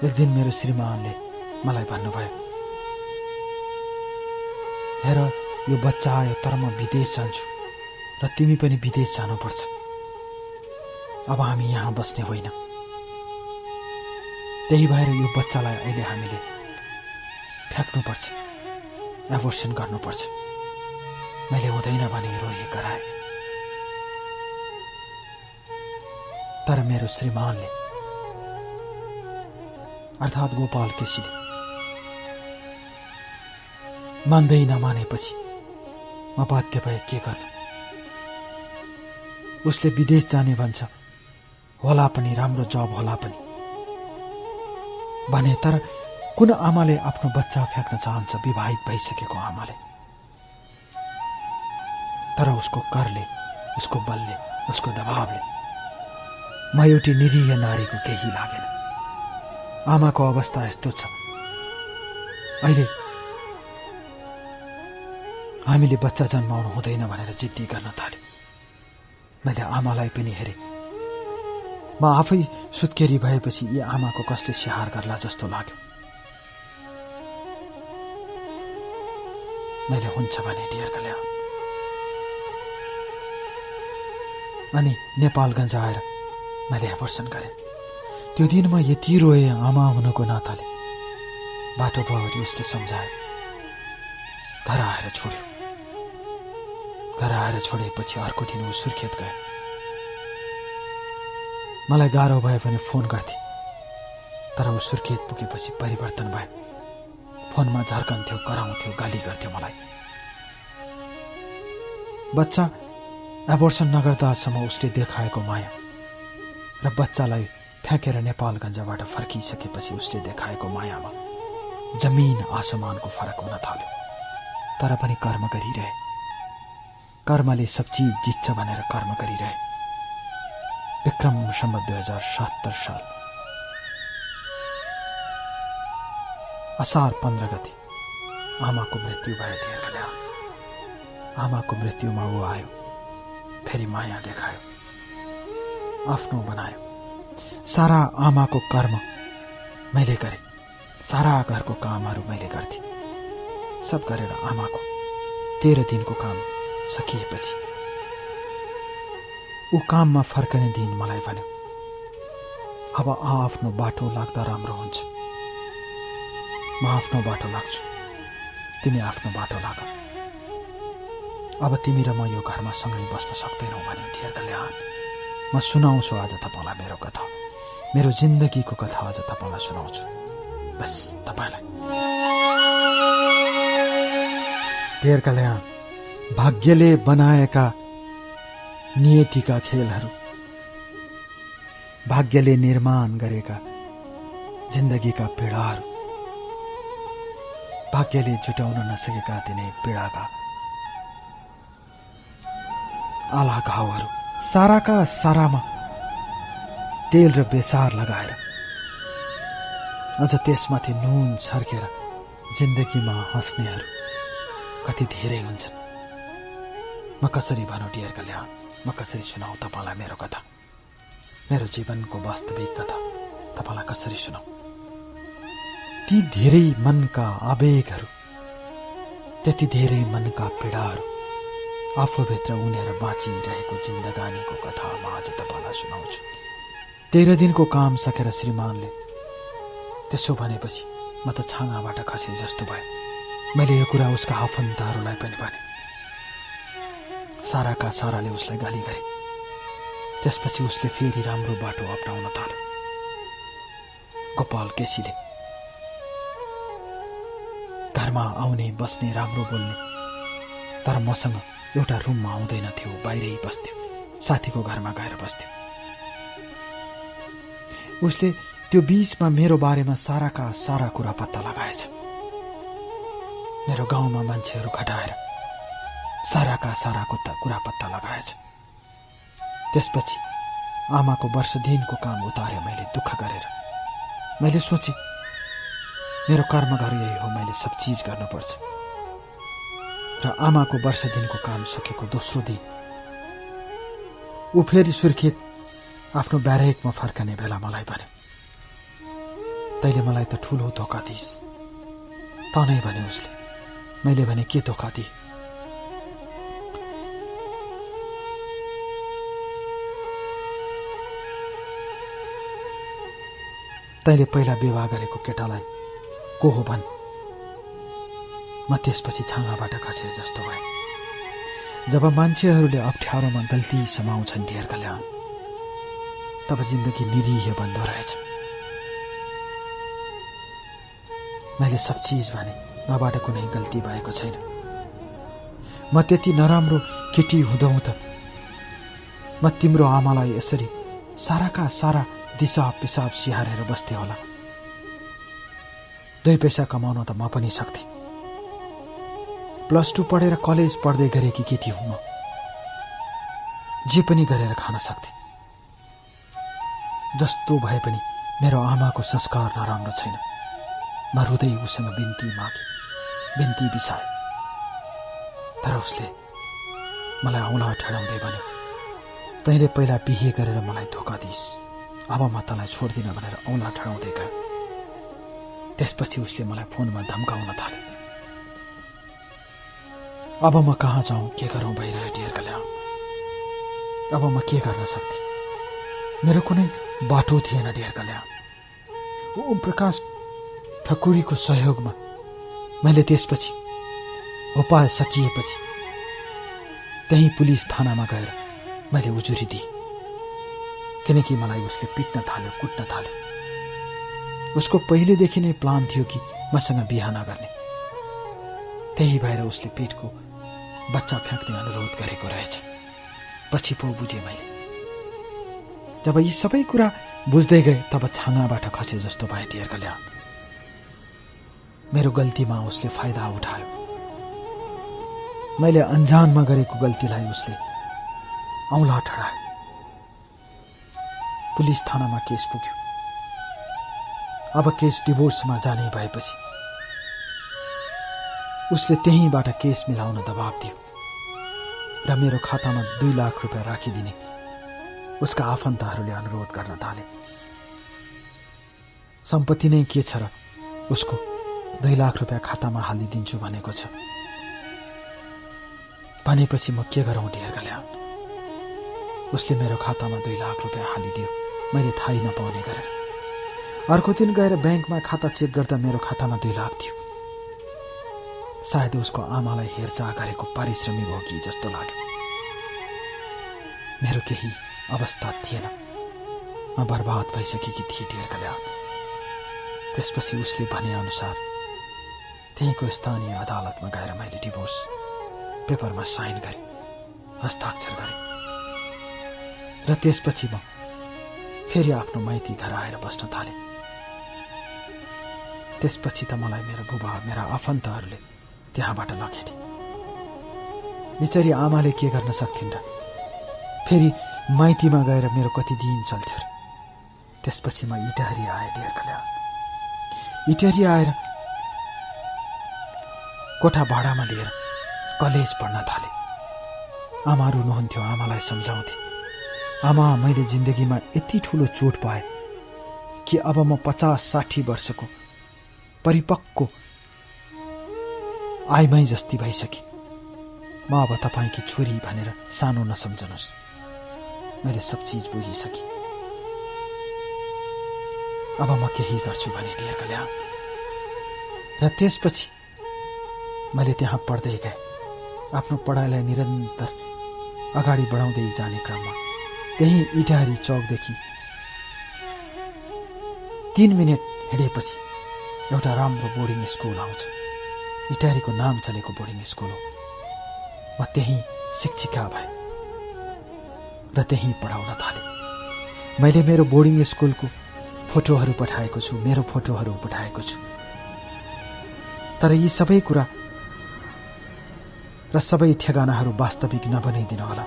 एक दिन मेरो श्रीमानले मलाई भन्नुभयो, हेर यो बच्चा आयो तर म विदेश जान्छु र तिमी पनि विदेश जानुपर्छ। अब हामी यहाँ बस्ने होइन। त्यही भएर यो बच्चालाई अहिले हामीले फ्याक्नुपर्छ, एबोर्सन गर्नुपर्छ। मैले हुँदैन भने रोए कराए। तर मेरो श्रीमानले अर्थात् गोपाल केसीले मान्दै नमानेपछि म बाध्य भए के गर्नु। उसले विदेश जाने भन्छ, होला पनि राम्रो जब होला पनि भने, तर कुन आमाले आफ्नो बच्चा फ्याँक्न चाहन्छ, विवाहित भइसकेको आमाले? तर उसको करले, उसको बलले, उसको दबावले म एउटी निरीह नारीको केही लागेन। आमाको अवस्था यस्तो छ, अहिले हामीले बच्चा जन्माउनु हुँदैन भनेर जिद्दी गर्न थाल्यो। मैले आमालाई पनि हेरेँ। म आफै सुत्केरी भएपछि यी आमाको कसले स्याहार गर्ला जस्तो लाग्यो। मैले हुन्छ भने डियर कल्याण। अनि नेपालगञ्ज आएर मैले एबर्सन गरेँ। त्यो दिन म यति रोएँ आमा हुनुको नाताले। बाटो भरि उसले सम्झायो। घर आएर छोड्यो। घर आएर छोडेपछि अर्को दिन ऊ सुर्खेत गयो। मलाई गाह्रो भयो भने फोन गर्थे, तर ऊ सुर्खेत पुगेपछि परिवर्तन भयो। फोनमा झर्कन्थ्यो, कराउँथ्यो, गाली गर्थ्यो मलाई। बच्चा एबर्सन नगर्दासम्म उसले देखाएको माया र बच्चालाई फ्याँकेर नेपालगञ्जबाट फर्किसकेपछि उसले देखाएको मायामा जमिन आसमानको फरक हुन थाल्यो। तर पनि कर्म गरिरहे। कर्मले सब चिज जित्छ भनेर कर्म गरिरहे। विक्रम सम्वत 2077 साल असार 15 गते आमाको मृत्यु भयो। डियर कल्याण, आमाको मृत्युमा ऊ आयो, फेरि माया देखायो, आफ्नो बनायो। सारा आमाको कर्म मैले गरेँ। सारा घरको कामहरू मैले गर्थेँ। सब गरेर आमाको 13 दिनको काम सकिएपछि ऊ काममा फर्कने दिन मलाई भन्यो, अब आफ्नो बाटो लाग्दा राम्रो हुन्छ। म आफ्नो बाटो लाग्छु, तिमी आफ्नो बाटो लाग। अब तिमी र म यो घरमा सँगै बस्न सक्दैनौ भने डियर कल्याण, म सुनाउँछु आज तपाईँलाई मेरो कथा, मेरो जिन्दगीको कथा आज तपाईँलाई सुनाउँछु। बस तपाईँलाई। डियर कल्याण, भाग्यले बनाएका नियतिका खेलहरू, भाग्यले निर्माण गरेका जिन्दगीका पीडाहरू, भाग्यले जुटाउन नसकेका तिनै पीडाका आला घाउहरू, साराका सारामा तेल र बेसार लगाएर अझ त्यसमाथि नुन छर्केर जिन्दगीमा हाँस्नेहरू कति धेरै हुन्छन्। म कसरी भनौँ डियर कल्याण, म कसरी सुनाऊ तपाईँलाई मेरो कथा, मेरो जीवनको वास्तविक कथा तपाईँलाई कसरी सुनाऊ? ती धेरै मनका आवेगहरू, त्यति धेरै मनका पीडाहरू आफूभित्र उनेर बाँचिरहेको जिन्दगानीको कथा म आज तपाईँलाई सुनाउँछु। 13 दिनको काम सकेर श्रीमानले त्यसो भनेपछि म त छाँगाबाट खसे जस्तो भयो। मैले यो कुरा उसका आफन्तहरूलाई पनि भने। साराका साराले उसलाई गाली गरे। त्यसपछि उसले फेरि राम्रो बाटो अपनाउन थाल्यो। गोपाल केसीले घरमा आउने बस्ने, राम्रो बोल्ने, तर मसँग एउटा रुममा आउँदैन थियो, बाहिरै बस्थ्यो, साथीको घरमा गएर बस्थ्यो। उसले त्यो बीचमा मेरो बारेमा साराका सारा कुरा पत्ता लगाएछ। मेरो गाउँमा मान्छेहरू घटाएर साराका साराको कुरा पत्ता लगाएछ। त्यसपछि आमाको वर्ष दिनको काम उतार्यो मैले दुःख गरेर। मैले सोचे मेरो कर्मघर यही हो, मैले सब चिज गर्नुपर्छ। र आमाको वर्ष दिनको काम सकेको दोस्रो दिन ऊ फेरि सुर्खेत आफ्नो ब्यारेकमा फर्कने बेला मलाई भन्यो, तैले मलाई त ठुलो धोका दिइस्। त नै भने उसले। मैले भने के धोका दिए? तैले पहिला विवाह गरेको केटालाई को हो भन्। म त्यसपछि छाँगाबाट खसे जस्तो भयो। जब मान्छेहरूले अप्ठ्यारोमा गल्ती समाउँछन् डियर कल्याण, तब जिन्दगी निरीह बन्दो रहेछ। मैले सब चिज भने, मबाट कुनै गल्ती भएको छैन। म त्यति नराम्रो केटी हुँदौ त म तिम्रो आमालाई यसरी साराका सारा दिसा पिसाब सिहारेर बस्थे होला। दुई पैसा कमाउन त म पनि सक्थे। +2 पढेर कलेज पढ्दै गरेकी केटी हुँ म। जे पनि गरेर खान सक्थे। जस्तो भए पनि मेरो आमाको संस्कार नराम्रो छैन। म रुँदै उसँग बिन्ती मागे, बिन्ती बिसाए। तर उसले मलाई औँला ठडाउँदै भन्यो, तैँले पहिला बिहे गरेर मलाई धोका दिइस्, अब म तँलाई छोड्दिन भनेर औँला ठडाउँदै गयो। त्यसपछि उसले मलाई फोनमा धम्काउन थाल्यो। अब म कहाँ जाउँ, के गरौँ भइरह्यो डियर कल्याण। अब म के गर्न सक्थेँ? मेरो कुनै बाटो थिएन डियर कल्याण। ओम प्रकाश ठकुरीको सहयोगमा मैले त्यसपछि उपाय सकिएपछि त्यही पुलिस थानामा गएर मैले उजुरी दिएँ। किनकि मलाई उसले पिट्न थाल्यो, कुट्न थाल्यो। उसको पहिलेदेखि नै प्लान थियो कि मसँग बिहा नगर्ने। त्यही भएर उसले पेटको बच्चा फ्याँक्ने अनुरोध गरेको रहेछ। पछि पो बुझेँ मैले। जब यी सबै कुरा बुझ्दै गए तब छाँगाबाट खसे जस्तो भए डियर कल्याण। मेरो गल्तीमा उसले फाइदा उठायो। मैले अन्जानमा गरेको गल्तीलाई उसले औँला ठडायो। पुलिस थानामा केस पुग्यो। अब केस डिभोर्समा जाने भएपछि उसले त्यहीँबाट केस मिलाउन दबाब दियो र मेरो खातामा 2 लाख रुपियाँ राखिदिने उसका आफन्तहरूले अनुरोध गर्न थाले। सम्पत्ति नै के छ र उसको 2 लाख रुपियाँ खातामा हालिदिन्छु भनेको छ। भनेपछि म के गरौँ डियर कल्याण? उसले मेरो खातामा 2 लाख रुपियाँ हालिदियो, मैले थाहै नपाउने गरेर। अर्को दिन गएर ब्याङ्कमा खाता चेक गर्दा मेरो खातामा 2 लाख थियो। सायद उसको आमालाई हेरचाह गरेको पारिश्रमिक हो कि जस्तो लाग्यो। मेरो केही अवस्था थिएन, म बर्बाद भइसकेकी थिएँ डियर कल्याण। त्यसपछि उसले भने अनुसार त्यहीँको स्थानीय अदालतमा गएर मैले डिभोर्स पेपरमा साइन गरेँ, हस्ताक्षर गरेँ। र त्यसपछि म फेरि आफ्नो माइती घर आएर बस्न थालेँ। त्यसपछि त मलाई मेरो बुबा, मेरा आफन्तहरूले त्यहाँबाट लखेटे। बिचरी आमाले के गर्न सक्थिन् र? फेरि माइतीमा गएर मेरो कति दिन चल्थ्यो र? त्यसपछि म इटहरी आएँ डियर कल्याण। इटहरी आएर कोठा भाडामा लिएर कलेज पढ्न थालेँ। आमा रुनुहुन्थ्यो, आमालाई सम्झाउँथे, आमा मैले जिन्दगीमा यति ठुलो चोट पाएँ कि अब म 50-60 वर्षको परिपक्व आइमाई जस्ती भइसके। म अब तपाईँकी छोरी भनेर सानो नसम्झनुहोस्। मैले सब चिज बुझिसकेँ। अब म केही गर्छु भने डियर कल्याण। र त्यसपछि मैले त्यहाँ पढ्दै गएँ। आफ्नो पढाइलाई निरन्तर अगाडि बढाउँदै जाने क्रममा त्यही इटहरी चौकदेखि 3 मिनेट हिँडेपछि एउटा राम्रो बोर्डिङ स्कुल आउँछ। इटहरीको नाम चलेको बोर्डिङ स्कुल हो। म त्यही शिक्षिका भएँ र त्यही पढाउन थालेँ। मैले मेरो बोर्डिङ स्कुलको फोटोहरू पठाएको छु, मेरो फोटोहरू पठाएको छु। तर यी सबै कुरा र सबै ठेगानाहरू वास्तविक नबनाइदिनु होला,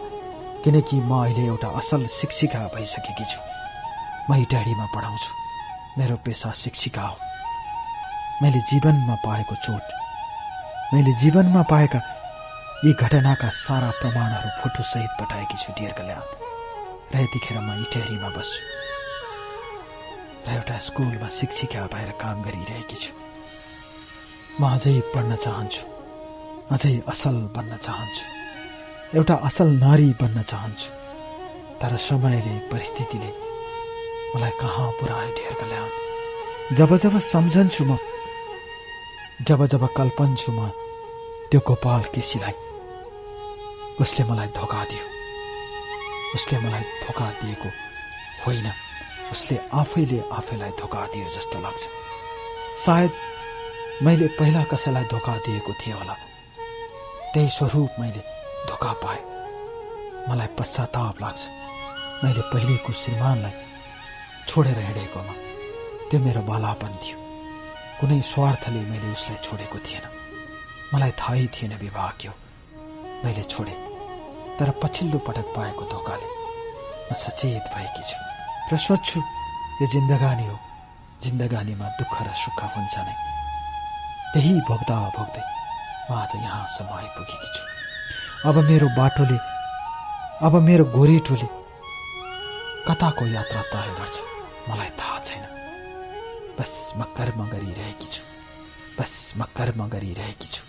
किनकि म अहिले एउटा असल शिक्षिका भइसकेकी छु। म इटहरीमा पढाउँछु। मेरो पेसा शिक्षिका हो। मैले जीवनमा पाएको चोट, मैले जीवनमा पाएका यी घटनाका सारा प्रमाणहरू फोटोसहित पठाएकी छु डियर कल्याण। र यतिखेर म इटहरीमा बस्छु र एउटा स्कुलमा शिक्षिका भएर काम गरिरहेकी छु। म अझै पढ्न चाहन्छु, अझै असल बन्न चाहन्छु, एउटा असल नारी बन्न चाहन्छु। तर समयले, परिस्थितिले मलाई कहाँ पुर्यायो डियर कल्याण। जब जब सम्झन्छु म, जब जब कल्पन्छु म त्यो गोपाल केसीलाई, उसले मलाई धोका दियो। उसले मलाई धोका दिएको होइन, उसले आफैले आफैलाई धोका दियो जस्तो लाग्छ। सायद मैले पहिला कसैलाई धोका दिएको थिएँ होला, त्यही स्वरूप मैले धोका पाएँ। मलाई पश्चाताप लाग्छ। मैले पहिलेको श्रीमानलाई छोडेर हिँडेकोमा। त्यो मेरो बालापन थियो। कुनै स्वार्थले मैले उसलाई छोडेको थिएन। मलाई थाहै थिएन विवाह के हो। मैले छोडे, तर पछिल्लो पटक पाएको धोकाले म सचेत भएकी छु र सोच्छु यो जिन्दगानी हो। जिन्दगानीमा दुःख र सुख हुन्छ नै। त्यही भोग्दा भोग्दै म आज यहाँसम्म आइपुगेकी छु। अब मेरो गोरेटोले कताको यात्रा तय गर्छ मलाई थाहा छैन। बस म कर्म गरिरहेकी छु।